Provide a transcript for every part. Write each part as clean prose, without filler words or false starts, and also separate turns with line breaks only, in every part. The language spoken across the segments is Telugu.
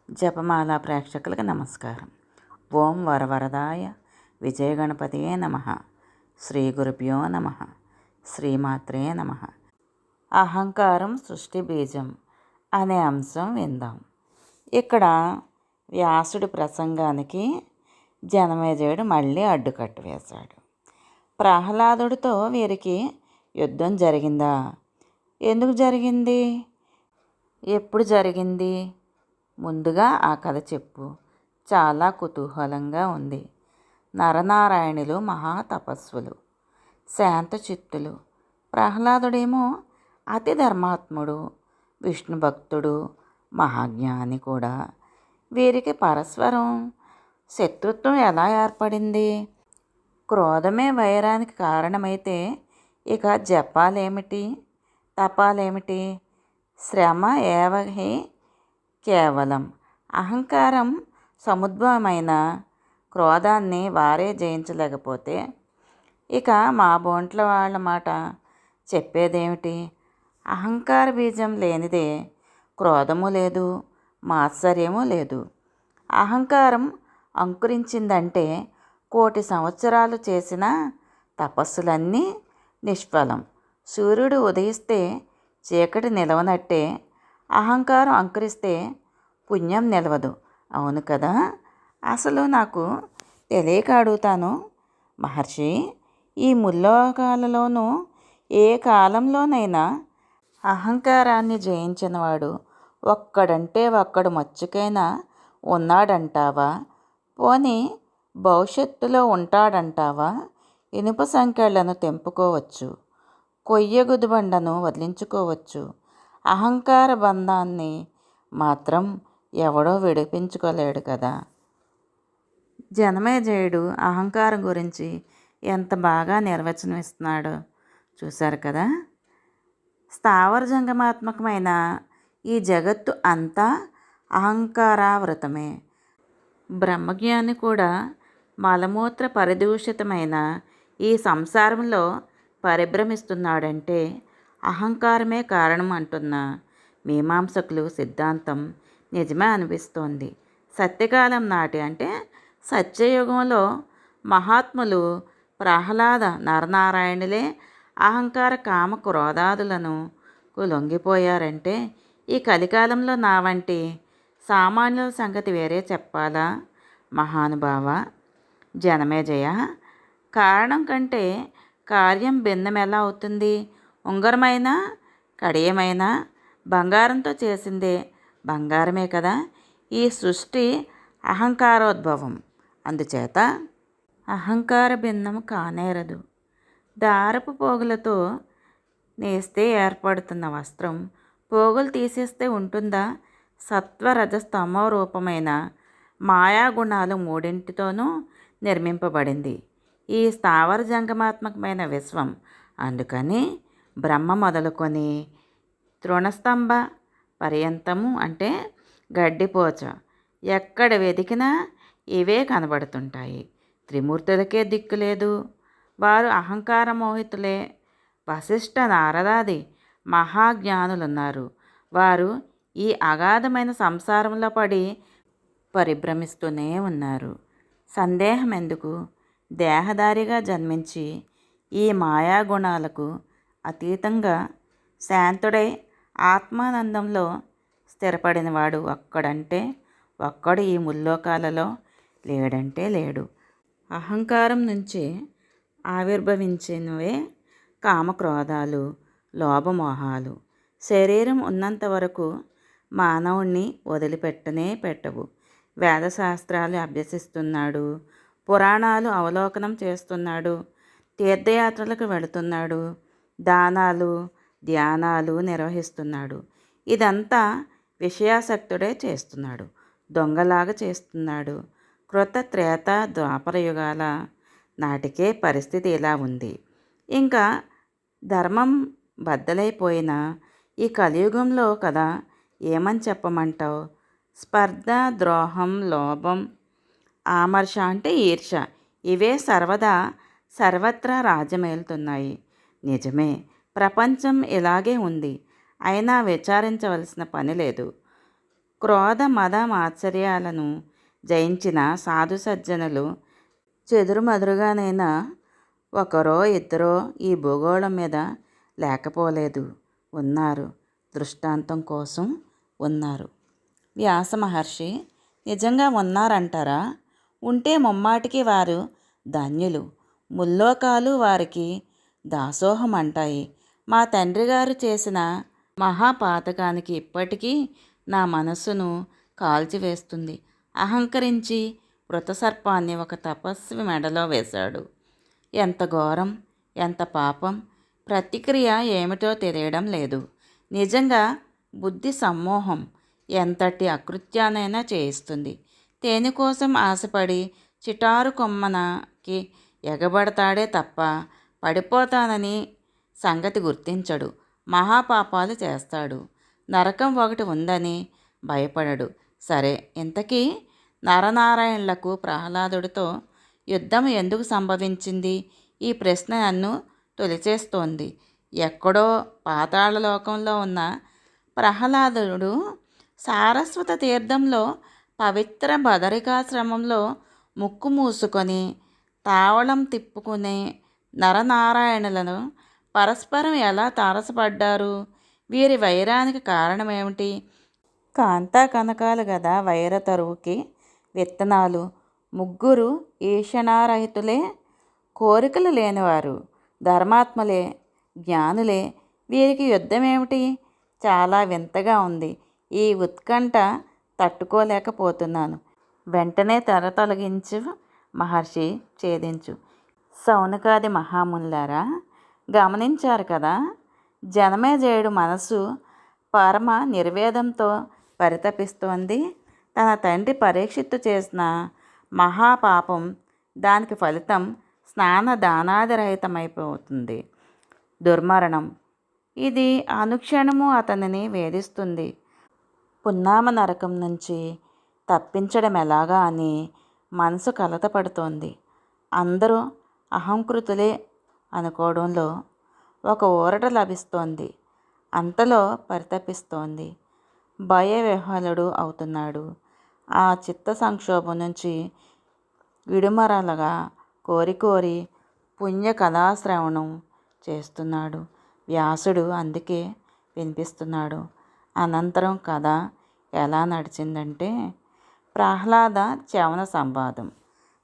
జపమాల ప్రేక్షకులకు నమస్కారం. ఓం వరవరదాయ విజయ గణపతియే నమః. శ్రీ గురుభ్యో నమః. శ్రీమాత్రే నమః. అహంకారం సృష్టి బీజం అనే అంశం విందాం. ఇక్కడ వ్యాసుడి ప్రసంగానికి జనమేజయుడు మళ్ళీ అడ్డుకట్ట వేశాడు. ప్రహ్లాదుడితో వీరికి యుద్ధం జరిగిందా? ఎందుకు జరిగింది? ఎప్పుడు జరిగింది? ముందుగా ఆ కథ చెప్పు. చాలా కుతూహలంగా ఉంది. నరనారాయణులు మహాతపస్సులు, శాంతచిత్తులు. ప్రహ్లాదుడేమో అతి ధర్మాత్ముడు, విష్ణు భక్తుడు, మహాజ్ఞాని కూడా. వీరికి పరస్పరం శత్రుత్వం ఎలా ఏర్పడింది? క్రోధమే వైరానికి కారణమైతే ఇక జపాలేమిటి, తపాలేమిటి? శ్రమ ఏవహి కేవలం. అహంకారం సముద్భవమైన క్రోధాన్ని వారే జయించలేకపోతే ఇక మా బోంట్ల వాళ్ళ మాట చెప్పేదేమిటి? అహంకార బీజం లేనిదే క్రోధము లేదు, మాత్సర్యము లేదు. అహంకారం అంకురించిందంటే కోటి సంవత్సరాలు చేసిన తపస్సులన్నీ నిష్ఫలం. సూర్యుడు ఉదయిస్తే చీకటి నిలవనట్టే అహంకారం అంకురిస్తే పుణ్యం నిలవదు. అవును కదా? అసలు నాకు తెలియక అడుగుతాను మహర్షి, ఈ ముల్లోకాలలోనూ ఏ కాలంలోనైనా అహంకారాన్ని జయించినవాడు ఒక్కడంటే ఒక్కడు మచ్చుకైనా ఉన్నాడంటావా? పోనీ భవిష్యత్తులో ఉంటాడంటావా? ఇనుప సంకెళ్లను తెంపుకోవచ్చు, కొయ్యగుదిబండను వదిలించుకోవచ్చు, అహంకార బంధాన్ని మాత్రం ఎవడో విడిపించుకోలేడు కదా. జనమేజయుడు అహంకారం గురించి ఎంత బాగా నిర్వచనం ఇస్తున్నాడో చూశారు కదా. స్థావర జంగమాత్మకమైన ఈ జగత్తు అంతా అహంకారావృతమే. బ్రహ్మజ్ఞాని కూడా మలమూత్ర పరిదూషితమైన ఈ సంసారంలో పరిభ్రమిస్తున్నాడంటే అహంకారమే కారణం అంటున్న మీమాంసకులు సిద్ధాంతం నిజమే అనిపిస్తోంది. సత్యకాలం నాటి అంటే సత్యయుగంలో మహాత్ములు ప్రహ్లాద నరనారాయణులే అహంకార కామ క్రోధాదులను లొంగిపోయారంటే ఈ కలికాలంలో నా వంటి సామాన్యుల సంగతి వేరే చెప్పాలా మహానుభావ? జనమేజయ, కారణం కంటే కార్యం భిన్నం ఎలా అవుతుంది? ఉంగరమైనా కడియమైనా బంగారంతో చేసిందే బంగారమే కదా. ఈ సృష్టి అహంకారోద్భవం. అందుచేత అహంకార భిన్నము కానేరదు. దారపు పోగులతో నేస్తే ఏర్పడుతున్న వస్త్రం పోగులు తీసేస్తే ఉంటుందా? సత్వరజస్తమో రూపమైన మాయాగుణాలు మూడింటితోనూ నిర్మింపబడింది ఈ స్థావర జంగమాత్మకమైన విశ్వం. అందుకని బ్రహ్మ మొదలుకొని తృణస్తంభ పర్యంతము అంటే గడ్డిపోచ ఎక్కడ వెతికినా ఇవే కనబడుతుంటాయి. త్రిమూర్తులకే దిక్కులేదు. వారు అహంకార మోహితులే. వశిష్ఠ నారదాది మహాజ్ఞానులున్నారు. వారు ఈ అగాధమైన సంసారంలో పడి పరిభ్రమిస్తూనే ఉన్నారు. సందేహం ఎందుకు? దేహదారిగా జన్మించి ఈ మాయాగుణాలకు అతీతంగా శాంతుడై ఆత్మానందంలో స్థిరపడినవాడు ఒక్కడంటే ఒక్కడు ఈ ముల్లోకాలలో లేడంటే లేడు. అహంకారం నుంచి ఆవిర్భవించినవే కామక్రోధాలు, లోభమోహాలు. శరీరం ఉన్నంత వరకు మానవుణ్ణి వదిలిపెట్టనే పెట్టవు. వేదశాస్త్రాలు అభ్యసిస్తున్నాడు, పురాణాలు అవలోకనం చేస్తున్నాడు, తీర్థయాత్రలకు వెళుతున్నాడు, దానాలు ధ్యానాలు నిర్వహిస్తున్నాడు. ఇదంతా విషయాసక్తుడే చేస్తున్నాడు. దొంగలాగా చేస్తున్నాడు. కృత త్రేత ద్వాపర యుగాల నాటికే పరిస్థితి ఇలా ఉంది. ఇంకా ధర్మం బద్దలైపోయిన ఈ కలియుగంలో కదా ఏమని చెప్పమంటావు? స్పర్ధ, ద్రోహం, లోభం, ఆమర్ష అంటే ఈర్ష ఇవే సర్వత్రా రాజ్యమేలుతున్నాయి. నిజమే, ప్రపంచం ఇలాగే ఉంది. అయినా విచారించవలసిన పని లేదు. క్రోధ మద మాత్సర్యాలను జయించిన సాధు సజ్జనులు చెదురుమదురుగానైనా ఒకరో ఇద్దరో ఈ భూగోళం మీద లేకపోలేదు, ఉన్నారు. దృష్టాంతం కోసం ఉన్నారు. వ్యాస మహర్షి నిజంగా ఉన్నారంటారా? ఉంటే ముమ్మాటికి వారు ధన్యులు. ముల్లోకాలు వారికి దాసోహం అంటాయి. మా తండ్రి గారు చేసిన మహాపాతకానికి ఇప్పటికీ నా మనస్సును కాల్చివేస్తుంది. అహంకరించి వృతసర్పాన్ని ఒక తపస్వి మెడలో వేశాడు. ఎంత ఘోరం, ఎంత పాపం! ప్రతిక్రియ ఏమిటో తెలియడం లేదు. నిజంగా బుద్ధి సమ్మోహం ఎంతటి అకృత్యానైనా చేయిస్తుంది. తేనె కోసం ఆశపడి చిటారు కొమ్మనకి ఎగబడతాడే తప్ప పడిపోతానని సంగతి గుర్తించడు. మహాపాపాలు చేస్తాడు. నరకం ఒకటి ఉందని భయపడడు. సరే, ఇంతకీ నరనారాయణులకు ప్రహ్లాదుడితో యుద్ధం ఎందుకు సంభవించింది? ఈ ప్రశ్న నన్ను తొలిచేస్తోంది. ఎక్కడో పాతాళలోకంలో ఉన్న ప్రహ్లాదుడు సారస్వత తీర్థంలో పవిత్ర బదరికాశ్రమంలో ముక్కు మూసుకొని తావళం తిప్పుకునే నరనారాయణులను పరస్పరం ఎలా తారసపడ్డారు? వీరి వైరానికి కారణమేమిటి? కాంతా కనకాలు గదా వైరతరువుకి విత్తనాలు. ముగ్గురు ఈషణారహితులే, కోరికలు లేనివారు, ధర్మాత్మలే, జ్ఞానులే. వీరికి యుద్ధమేమిటి? చాలా వింతగా ఉంది. ఈ ఉత్కంఠ తట్టుకోలేకపోతున్నాను. వెంటనే తెర తొలగించు మహర్షి, ఛేదించు. సౌనకాది మహామునులారా, గమనించారు కదా, జనమేజయుడు మనస్సు పరమ నిర్వేదంతో పరితపిస్తోంది. తన తండ్రి పరీక్షిత్తు చేసిన మహాపాపం, దానికి ఫలితం స్నానదానాదిరహితమైపోతుంది, దుర్మరణం. ఇది అనుక్షణము అతనిని వేధిస్తుంది. పున్నామ నరకం నుంచి తప్పించడం ఎలాగా అని మనసు కలతపడుతోంది. అందరూ అహంకృతులే అనుకోవడంలో ఒక ఊరట లభిస్తోంది. అంతలో పరితపిస్తోంది. భయవిహ్వలుడు అవుతున్నాడు. ఆ చిత్త సంక్షోభం నుంచి విడుమరలగా కోరి పుణ్య కథాశ్రవణం చేస్తున్నాడు. వ్యాసుడు అందుకే వినిపిస్తున్నాడు. అనంతరం కథ ఎలా నడిచిందంటే, ప్రహ్లాద చ్యవన సంవాదం.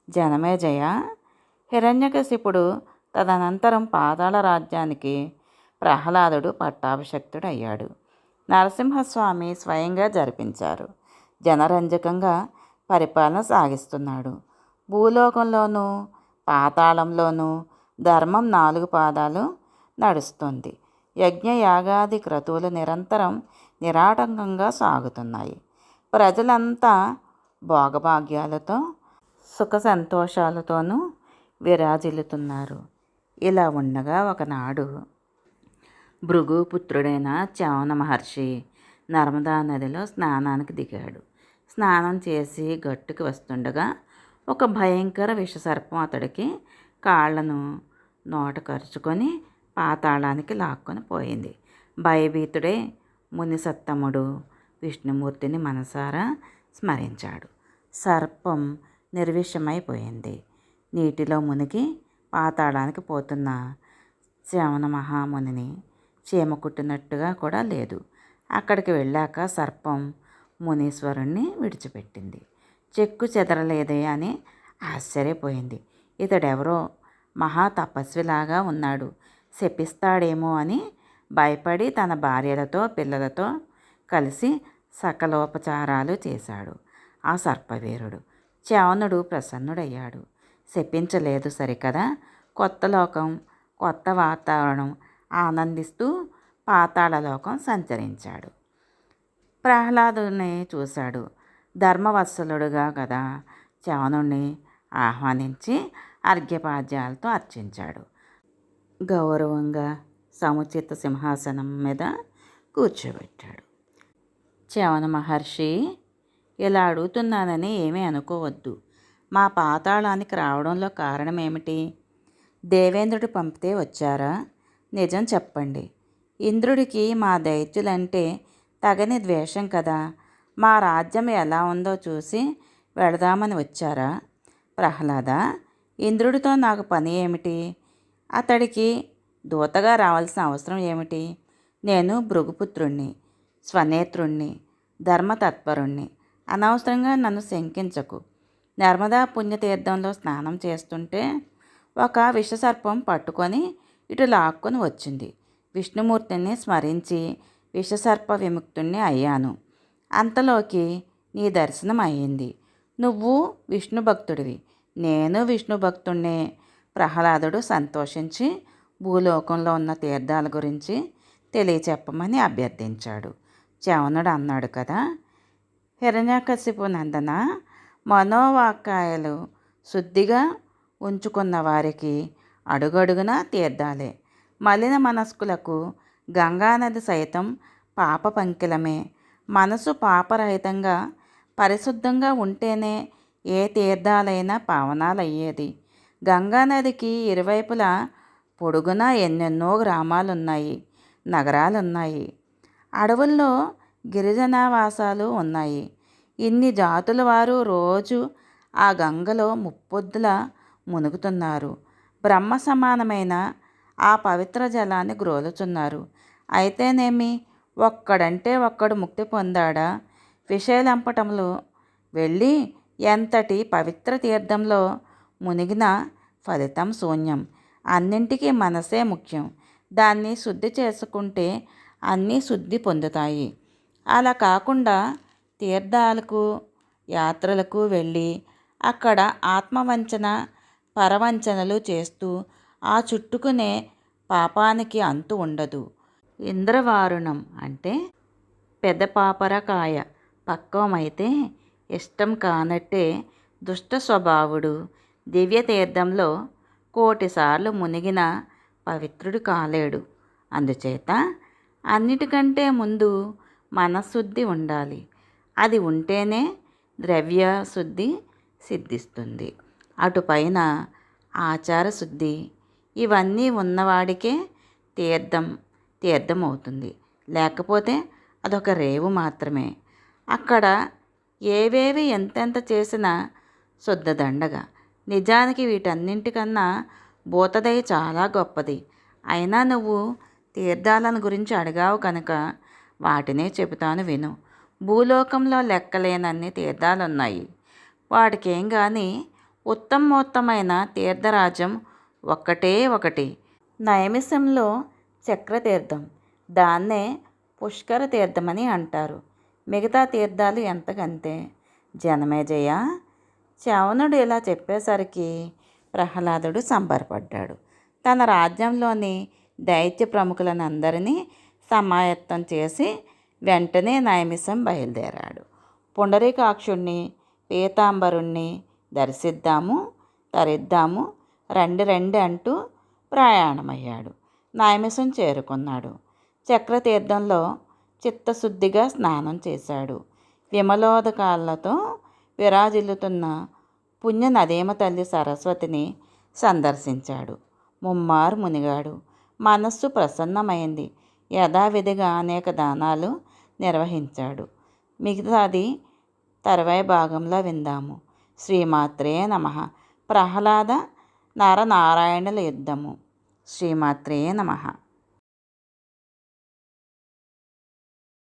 జనమేజయ, హిరణ్యకశిపుడు తదనంతరం పాతాళ రాజ్యానికి ప్రహ్లాదుడు పట్టాభిషక్తుడయ్యాడు. నరసింహస్వామి స్వయంగా జరిపించారు. జనరంజకంగా పరిపాలన సాగిస్తున్నాడు. భూలోకంలోనూ పాతాళంలోనూ ధర్మం 4 పాదాలు నడుస్తుంది. యజ్ఞయాగాది క్రతువులు నిరంతరం నిరాటంకంగా సాగుతున్నాయి. ప్రజలంతా భోగభాగ్యాలతో సుఖ సంతోషాలతోనూ విరాజిల్లుతున్నారు. ఇలా ఉండగా ఒకనాడు భృగుపుత్రుడైన చ్యవన మహర్షి నర్మదా నదిలో స్నానానికి దిగాడు. స్నానం చేసి గట్టుకు వస్తుండగా ఒక భయంకర విషసర్పం అతడికి కాళ్లను నోట కరుచుకొని పాతాళానికి లాక్కొని పోయింది. భయభీతుడే మునిసత్తముడు విష్ణుమూర్తిని మనసారా స్మరించాడు. సర్పం నిర్విషమైపోయింది. నీటిలో మునిగి పాతాళానికి పోతున్న శ్రవణ మహామునిని చీమ కుట్టినట్టుగా కూడా లేదు. అక్కడికి వెళ్ళాక సర్పం మునీశ్వరుణ్ణి విడిచిపెట్టింది. చెక్కు చెదరలేదే అని ఆశ్చర్యపోయింది. ఇతడెవరో మహా తపస్విలాగా ఉన్నాడు, శపిస్తాడేమో అని భయపడి తన భార్యలతో పిల్లలతో కలిసి సకలోపచారాలు చేశాడు. ఆ సర్పవీరుడు చ్యవనుడు ప్రసన్నుడయ్యాడు. శపించలేదు సరికదా, కొత్త లోకం, కొత్త వాతావరణం ఆనందిస్తూ పాతాళలోకం సంచరించాడు. ప్రహ్లాదుని చూశాడు. ధర్మవత్సలుడుగా కదా చ్యవనుణ్ణి ఆహ్వానించి అర్ఘ్యపాద్యాలతో అర్చించాడు. గౌరవంగా సముచిత సింహాసనం మీద కూర్చోబెట్టాడు. చ్యవన మహర్షి, ఇలా అడుగుతున్నానని ఏమీ అనుకోవద్దు. మా పాతాళానికి రావడంలో కారణం ఏమిటి? దేవేంద్రుడు పంపితే వచ్చారా? నిజం చెప్పండి. ఇంద్రుడికి మా దైత్యులంటే తగని ద్వేషం కదా. మా రాజ్యం ఎలా ఉందో చూసి వెళదామని వచ్చారా? ప్రహ్లాద, ఇంద్రుడితో నాకు పని ఏమిటి? అతడికి దూతగా రావాల్సిన అవసరం ఏమిటి? నేను భృగుపుత్రుణ్ణి, స్వనేత్రుణ్ణి, ధర్మతత్పరుణ్ణి. అనవసరంగా నన్ను శంకించకు. నర్మదా పుణ్యతీర్థంలో స్నానం చేస్తుంటే ఒక విషసర్పం పట్టుకొని ఇటు లాక్కొని వచ్చింది. విష్ణుమూర్తిని స్మరించి విషసర్ప విముక్తుణ్ణి అయ్యాను. అంతలోకి నీ దర్శనం అయ్యింది. నువ్వు విష్ణు భక్తుడివి, నేను విష్ణు భక్తుణ్ణే. ప్రహ్లాదుడు సంతోషించి భూలోకంలో ఉన్న తీర్థాల గురించి తెలియచెప్పమని అభ్యర్థించాడు. చవనుడు అన్నాడు కదా, హిరణ్యకశిపు నందన, మనోవాక్కాయలు శుద్ధిగా ఉంచుకున్న వారికి అడుగడుగునా తీర్థాలే. మలిన మనస్కులకు గంగానది సైతం పాప పంకిలమే. మనసు పాపరహితంగా పరిశుద్ధంగా ఉంటేనే ఏ తీర్థాలైనా పావనాలయ్యేది. గంగానదికి ఇరువైపులా పొడుగునా ఎన్నెన్నో గ్రామాలున్నాయి, నగరాలున్నాయి. అడవుల్లో గిరిజనావాసాలు ఉన్నాయి. ఇన్ని జాతుల వారు రోజు ఆ గంగలో ముప్పొద్దులా మునుగుతున్నారు. బ్రహ్మ సమానమైన ఆ పవిత్ర జలాన్ని గ్రోలుచున్నారు. అయితేనేమి, ఒక్కడంటే ఒక్కడు ముక్తి పొందాడా? విషయలంపటంలో వెళ్ళి ఎంతటి పవిత్ర తీర్థంలో మునిగిన ఫలితం శూన్యం. అన్నింటికీ మనసే ముఖ్యం. దాన్ని శుద్ధి చేసుకుంటే అన్నీ శుద్ధి పొందుతాయి. అలా కాకుండా తీర్థాలకు, యాత్రలకు వెళ్ళి అక్కడ ఆత్మవంచన, పరవంచనలు చేస్తూ ఆ చుట్టుకునే పాపానికి అంతు ఉండదు. ఇంద్రవారుణం అంటే పెదపాపరకాయ పక్వమైతే ఇష్టం కానట్టే దుష్ట స్వభావుడు దివ్యతీర్థంలో 1,000,000 సార్లు మునిగిన పవిత్రుడు కాలేడు. అందుచేత అన్నిటికంటే ముందు మనశుద్ధి ఉండాలి. అది ఉంటేనే ద్రవ్య శుద్ధి సిద్ధిస్తుంది. అటుపైన ఆచార శుద్ధి, ఇవన్నీ ఉన్నవాడికే తీర్థం అవుతుంది. లేకపోతే అదొక రేవు మాత్రమే. అక్కడ ఏవేవి ఎంతెంత చేసినా శుద్ధదండగా. నిజానికి వీటన్నింటికన్నా భూతదయ చాలా గొప్పది. అయినా నువ్వు తీర్థాలను గురించి అడిగావు కనుక వాటినే చెబుతాను విను. భూలోకంలో లెక్కలేనన్ని తీర్థాలున్నాయి. వాటికేం కానీ ఉత్తమోత్తమైన తీర్థరాజ్యం ఒక్కటే ఒకటి, నైమిషంలో చక్రతీర్థం. దాన్నే పుష్కర తీర్థమని అంటారు. మిగతా తీర్థాలు ఎంతకంతే. జనమేజయ, చవనుడు ఇలా చెప్పేసరికి ప్రహ్లాదుడు సంబరపడ్డాడు. తన రాజ్యంలోని దైత్య ప్రముఖులనందరినీ సమాయత్తం చేసి వెంటనే నైమిషం బయలుదేరాడు. పుండరీకాక్షుణ్ణి, పీతాంబరుణ్ణి దర్శిద్దాము, తరిద్దాము, రండి రండి అంటూ ప్రయాణమయ్యాడు. నైమిషం చేరుకున్నాడు. చక్రతీర్థంలో చిత్తశుద్ధిగా స్నానం చేశాడు. విమలోదకాలతో విరాజిల్లుతున్న పుణ్య నదీమ తల్లి సరస్వతిని సందర్శించాడు. ముమ్మారు మునిగాడు. మనస్సు ప్రసన్నమైంది. యథావిధిగా అనేక దానాలు నిర్వహించాడు. మిగతాది తర్వాయి భాగంలో విందాము. శ్రీమాత్రే నమః. ప్రహ్లాద నరనారాయణుల యుద్ధము. శ్రీమాత్రే నమః.